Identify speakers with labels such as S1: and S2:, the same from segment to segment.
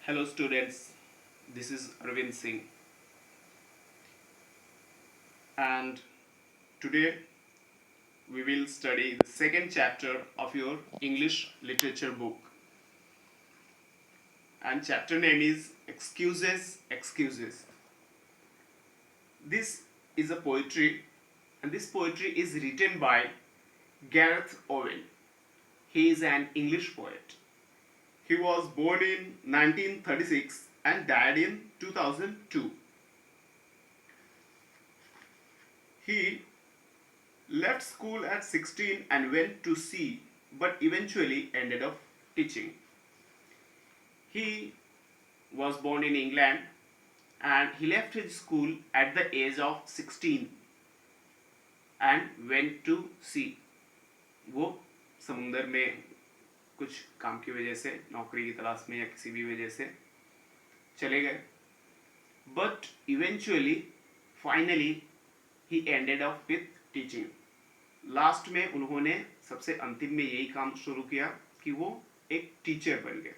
S1: Hello students, this is Arvind Singh and today we will study the second chapter of your English literature book and chapter name is Excuses, Excuses. This is a poetry and this poetry is written by Gareth Owen. He is an English poet. He was born in 1936 and died in 2002. He left school at 16 and went to sea, but eventually ended up teaching. He was born in England and he left his school at the age of 16 and went to sea. वो समुंदर में कुछ काम की वजह से नौकरी की तलाश में या किसी भी वजह से चले गए. But eventually, finally, he ended up with teaching. Last में उन्होंने सबसे अंतिम में यही काम शुरू किया कि वो एक टीचर बन गए.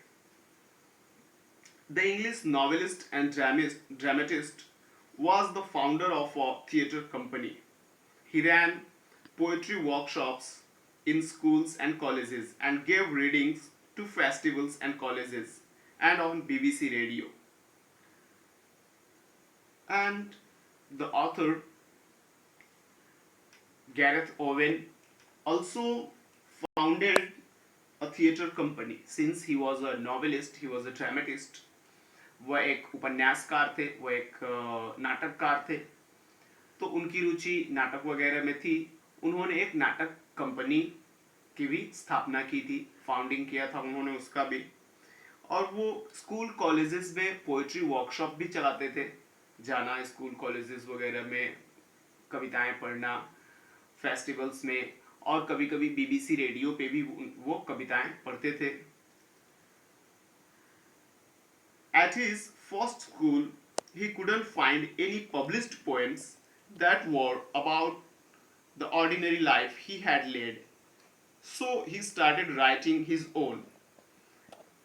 S1: The English novelist and dramatist was the founder of a theatre company. He ran poetry workshops in schools and colleges and gave readings to festivals and colleges and on BBC radio. And the author Gareth Owen also founded a theatre company. Since he was a novelist, he was a dramatist. वह एक उपन्यासकार थे, वह एक नाटककार थे, तो उनकी रुचि नाटक वगैरह में थी. उन्होंने एक नाटक कंपनी की भी स्थापना की थी, फाउंडिंग किया था उन्होंने उसका भी. और वो स्कूल कॉलेजेस में पोइट्री वर्कशॉप भी चलाते थे. जाना स्कूल कॉलेजेस वगैरह में कविताएं पढ़ना, फेस्टिवल्स में, और कभी कभी बीबीसी रेडियो पे भी वो कविताएं पढ़ते थे. At his first school, he couldn't find any published poems that were about the ordinary life he had led. So he started writing his own.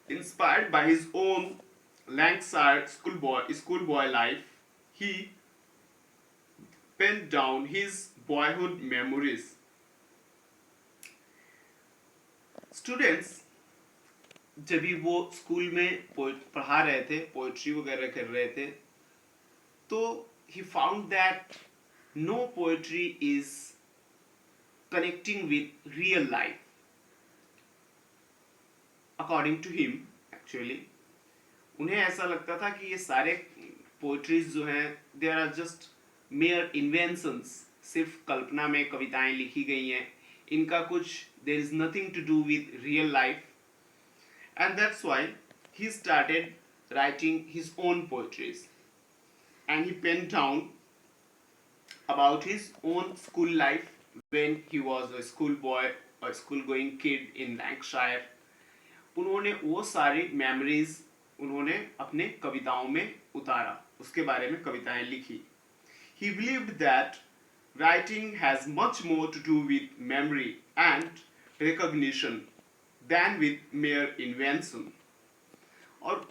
S1: Inspired by his own Lancashire schoolboy life, he penned down his boyhood memories. Students जब भी वो school में पढ़ा रहे थे, poetry वगैरह कर रहे थे, तो he found that no poetry is connecting with real life. According to him, actually, उन्हें ऐसा लगता था कि ये सारे पोइट्रीज जो हैं, they are just mere inventions, सिर्फ कल्पना में कविताएं लिखी गई हैं, इनका कुछ there is nothing to do with real life. And that's why he started writing his own poetries, and he penned down about his own school life when he was a schoolboy, a school going kid in Lancashire. उन्होंने वो सारी memories उन्होंने अपने कविताओं में उतारा, उसके बारे में कविताएं लिखी. He believed that writing has much more to do with memory and recognition than with mere invention. और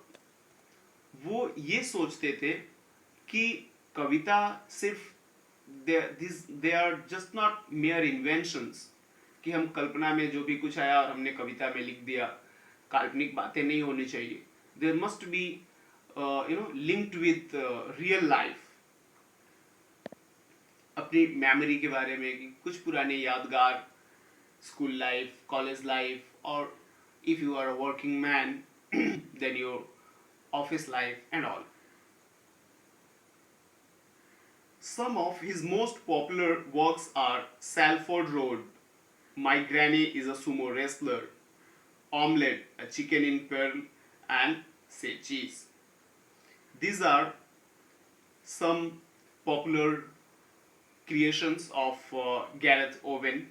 S1: वो ये सोचते थे कि कविता सिर्फ they are just not mere inventions, कि हम कल्पना में जो भी कुछ आया और हमने कविता में लिख दिया, काल्पनिक बातें नहीं होनी चाहिए. There must be linked with real life. अपनी मेमोरी के बारे में कि कुछ पुराने यादगार, school life, college life, or if you are a working man, then your office life and all. Some of his most popular works are Salford Road, My Granny is a Sumo Wrestler, Omelette, A Chicken in Pearl, and Say Cheese. These are some popular creations of Gareth Owen,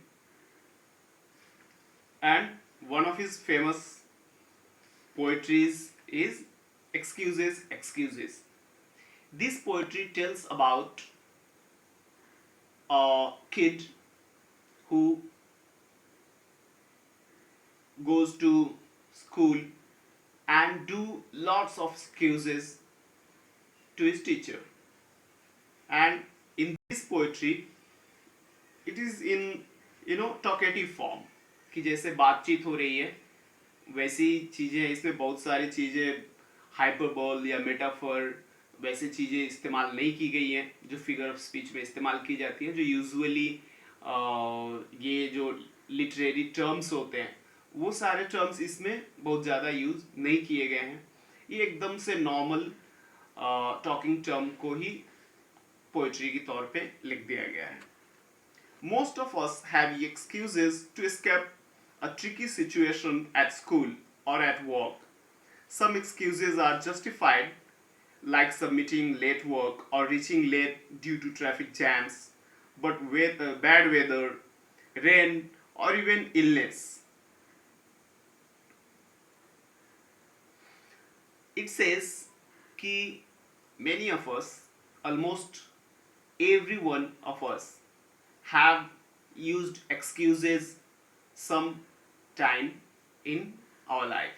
S1: and one of his famous poetries is Excuses, Excuses. This poetry tells about a kid who goes to school and do lots of excuses to his teacher. And in this poetry, it is in talkative form, कि जैसे बातचीत हो रही है वैसी चीज़ें इसमें बहुत सारी चीज़ें हाइपरबोल या मेटाफर वैसे चीज़ें इस्तेमाल नहीं की गई हैं जो फिगर ऑफ स्पीच में इस्तेमाल की जाती है, जो यूजुअली ये जो लिटरेरी टर्म्स होते हैं वो सारे टर्म्स इसमें बहुत ज़्यादा यूज नहीं किए गए हैं. ये एकदम से नॉर्मल टॉकिंग टर्म को ही पोइट्री के तौर पे लिख दिया गया है. Most of us have excuses to escape a tricky situation at school or at work. Some excuses are justified, like submitting late work or reaching late due to traffic jams, but with bad weather, rain, or even illness. It says कि many of us, almost every one of us, have used excuses some time in our life.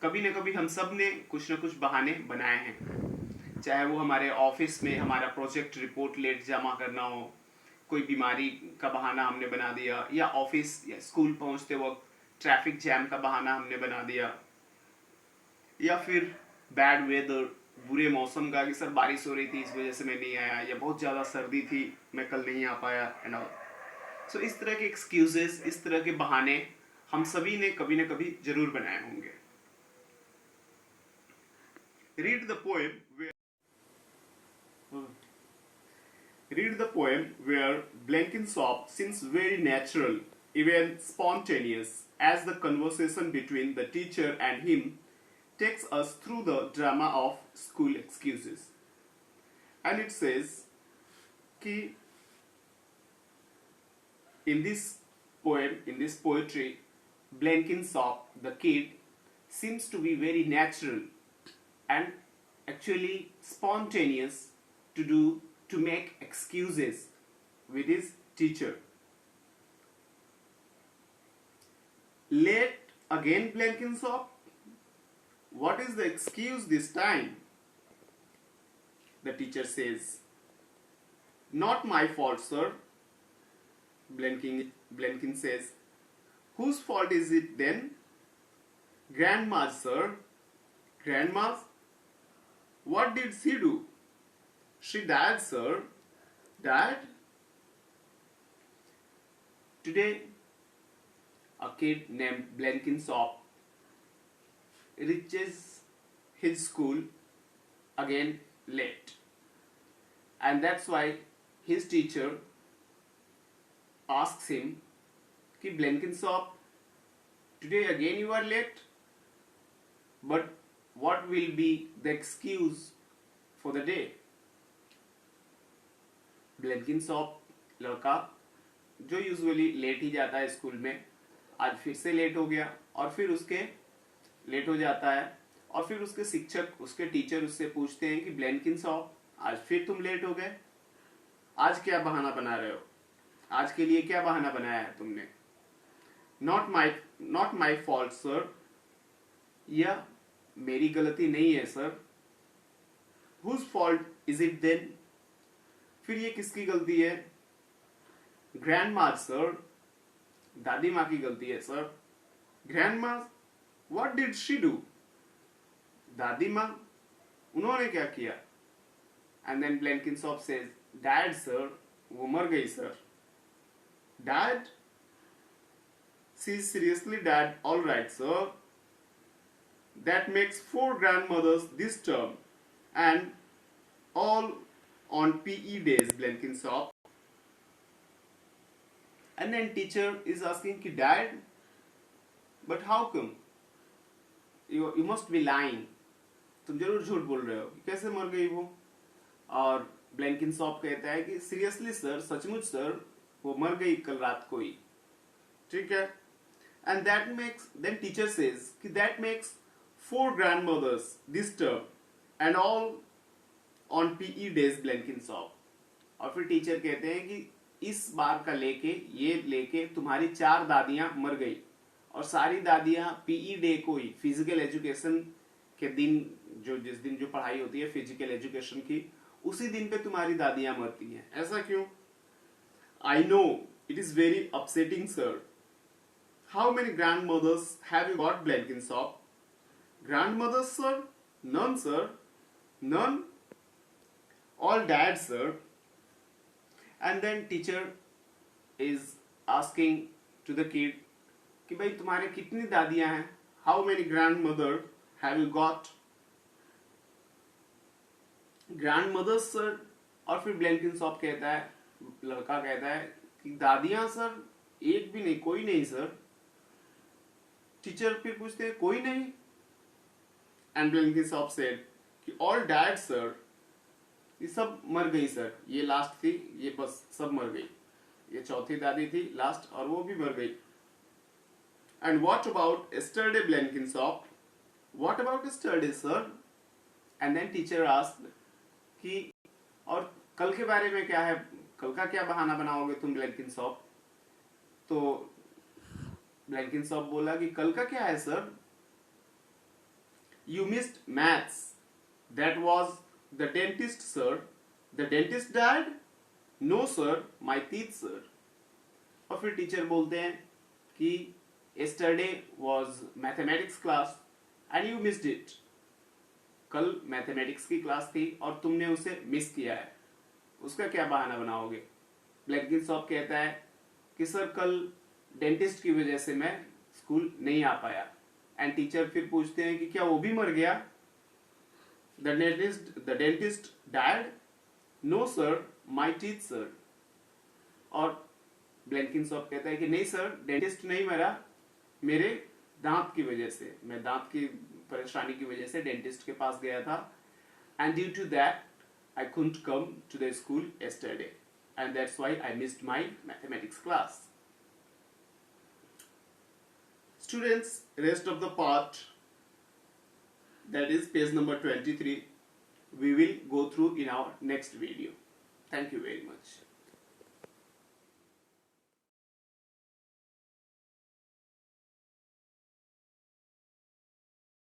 S1: कभी ना कभी हम सब ने कुछ ना कुछ बहाने बनाए हैं, चाहे वो हमारे ऑफिस में हमारा प्रोजेक्ट रिपोर्ट लेट जमा करना हो, कोई बीमारी का बहाना हमने बना दिया, या ऑफिस या स्कूल पहुंचते वक्त ट्रैफिक जैम का बहाना हमने बना दिया, या फिर बैड वेदर, बुरे मौसम का कि सर बारिश हो रही थी इस वजह से मैं नहीं आया, या बहुत ज़्यादा सर्दी थी मैं कल नहीं आ पाया एंड ऑल. सो इस तरह के एक्सक्यूजेस, इस तरह के बहाने हम सभी ने कभी ना कभी जरूर बनाए होंगे. Read the poem where Blenkinsop seems very natural, even spontaneous, as the conversation between the teacher and him takes us through the drama of school excuses. And it says कि in this poem, in this poetry, Blenkinsop, the kid, seems to be very natural and actually spontaneous to make excuses with his teacher. Late again, Blenkinsop? What is the excuse this time? The teacher says, not my fault, sir. Blenkin says, whose fault is it then? Grandma's, sir. Grandma's? What did she do? She died, sir. Died? Today, a kid named Blenkinsop reaches his school again late, and that's why his teacher asks him कि Blenkinsop, today again you are late, but what will be the excuse for the day? Blenkinsop लड़का जो usually late ही जाता है school में, आज फिर से late हो गया, और फिर उसके लेट हो जाता है, और फिर उसके शिक्षक, उसके टीचर उससे पूछते हैं कि Blenkinsop, आज फिर तुम लेट हो गए, आज क्या बहाना बना रहे हो, आज के लिए क्या बहाना बनाया है तुमने? नॉट माई फॉल्ट सर, या मेरी गलती नहीं है sir. Whose fault is it then? फिर ये किसकी गलती है? ग्रैंडमा सर, दादी माँ की गलती है sir. Grandma, what did she do? दादी माँ, उन्होंने क्या किया? And then Blenkinsop says, dead sir, वो मर गई सर. Dead? She is seriously dead. All right sir. That makes 4 grandmothers this term, and all on PE days, Blenkinsop. And then teacher is asking कि dad, but how come? You must be lying. तुम जरूर झूठ बोल रहे हो. कैसे मर गई वो? और Blenkinsop कहता है कि सीरियसली सर, सचमुच सर, वो मर गई कल रात को ही. ठीक है? And that makes, then teacher says कि that makes 4 grandmothers this term, and all on PE days, Blenkinsop. और फिर टीचर कहते हैं कि इस बार का ये लेके तुम्हारी 4 दादियां मर गई, और सारी दादियां पीई डे को ही, फिजिकल एजुकेशन के दिन, जिस दिन जो पढ़ाई होती है फिजिकल एजुकेशन की, उसी दिन पे तुम्हारी दादियां मरती हैं। ऐसा क्यों? I know it is very upsetting sir. How many grandmothers have you got Blenkinsop? Grandmothers sir? None sir. None? All dads sir. And then teacher is asking to the kid कि भाई तुम्हारे कितनी दादियां हैं? How many grandmother have you got? Grandmothers sir. और फिर Blenkinsop कहता है, लड़का कहता है कि दादियां सर एक भी नहीं, कोई नहीं सर। टीचर फिर पूछते हैं कोई नहीं? एंड Blenkinsop said कि all dads sir. ये सब मर गई सर। ये लास्ट थी, ये बस सब मर गई। ये चौथी दादी थी लास्ट, और वो भी मर गई। And what about yesterday Blenkinsop? What about yesterday sir? And then teacher asked कि और कल के बारे में क्या है? कल का क्या बहाना बनाओगे तुम Blenkinsop? तो Blenkinsop बोला कि कल का क्या है sir? You missed maths. That was the dentist sir. The dentist died? No sir, my teeth sir. और फिर टीचर बोलते हैं कि yesterday was mathematics class and you missed it. कल मैथमेटिक्स की क्लास थी और तुमने उसे मिस किया है, उसका क्या बहाना बनाओगे? Blenkinsop कहता है कि सर कल डेंटिस्ट की वजह से मैं स्कूल नहीं आ पाया। एंड टीचर फिर पूछते हैं कि क्या वो भी मर गया? The dentist died? No sir, my teeth sir. और Blenkinsop कहता है कि नहीं सर, डेंटिस्ट नहीं मरा, मेरे दांत की वजह से, मैं दांत की परेशानी की वजह से डेंटिस्ट के पास गया था। And due to that, I couldn't come to the school yesterday. And that's why I missed my mathematics class. Students, rest of the part, that is page number 23, we will go through in our next video. Thank you very much.